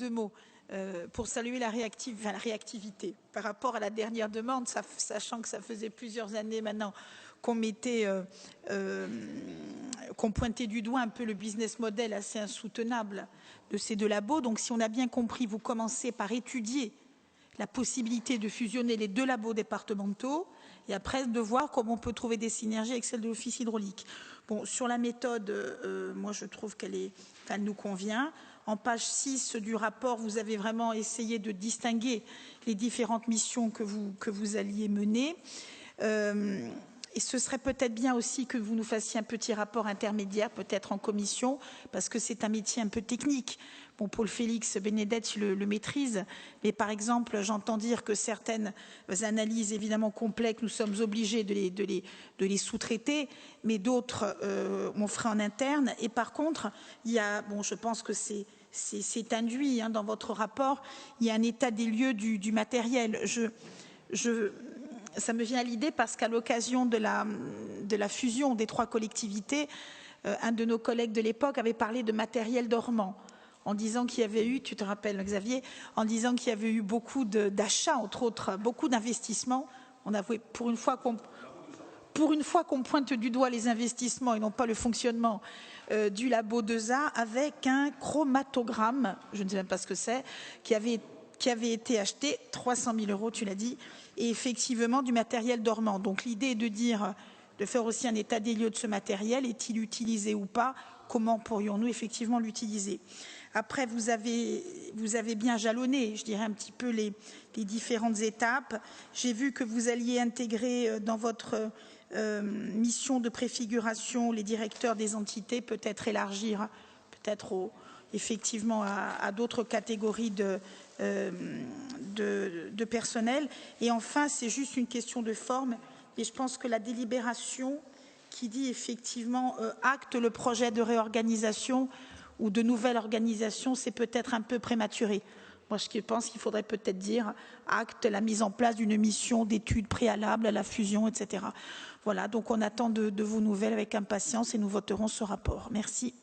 Deux mots pour saluer la réactivité par rapport à la dernière demande, sachant que ça faisait plusieurs années maintenant qu'on pointait du doigt un peu le business model assez insoutenable de ces deux labos. Donc si on a bien compris, vous commencez par étudier la possibilité de fusionner les deux labos départementaux et après de voir comment on peut trouver des synergies avec celle de l'Office hydraulique. Bon, sur la méthode, moi je trouve qu'elle nous convient. En page 6 du rapport, vous avez vraiment essayé de distinguer les différentes missions que vous alliez mener. Et ce serait peut-être bien aussi que vous nous fassiez un petit rapport intermédiaire, peut-être en commission, parce que c'est un métier un peu technique. Bon, Paul Félix Benedetto le maîtrise, mais par exemple, j'entends dire que certaines analyses évidemment complexes, nous sommes obligés de les sous-traiter, mais d'autres, on ferait en interne. Et par contre, il y a, bon, je pense que c'est induit dans votre rapport, il y a un état des lieux du matériel. Ça me vient à l'idée parce qu'à l'occasion de la fusion des trois collectivités, un de nos collègues de l'époque avait parlé de matériel dormant, en disant qu'il y avait eu, tu te rappelles Xavier, en disant qu'il y avait eu beaucoup d'achats, entre autres, beaucoup d'investissements. On a pour une fois qu'on pointe du doigt les investissements et non pas le fonctionnement du labo 2A avec un chromatogramme, je ne sais même pas ce que c'est, qui avait été acheté 300 000 €, tu l'as dit, et effectivement du matériel dormant. Donc l'idée est de faire aussi un état des lieux de ce matériel. Est-il utilisé ou pas? Comment pourrions-nous effectivement l'utiliser? Après, vous avez bien jalonné, je dirais, un petit peu les différentes étapes. J'ai vu que vous alliez intégrer dans votre mission de préfiguration les directeurs des entités, peut-être élargir, peut-être effectivement à d'autres catégories de personnel. Et enfin, c'est juste une question de forme. Et je pense que la délibération qui dit effectivement acte le projet de réorganisation ou de nouvelle organisation, c'est peut-être un peu prématuré. Moi, je pense qu'il faudrait peut-être dire acte la mise en place d'une mission d'études préalables à la fusion, etc. Voilà, donc on attend de vos nouvelles avec impatience et nous voterons ce rapport. Merci.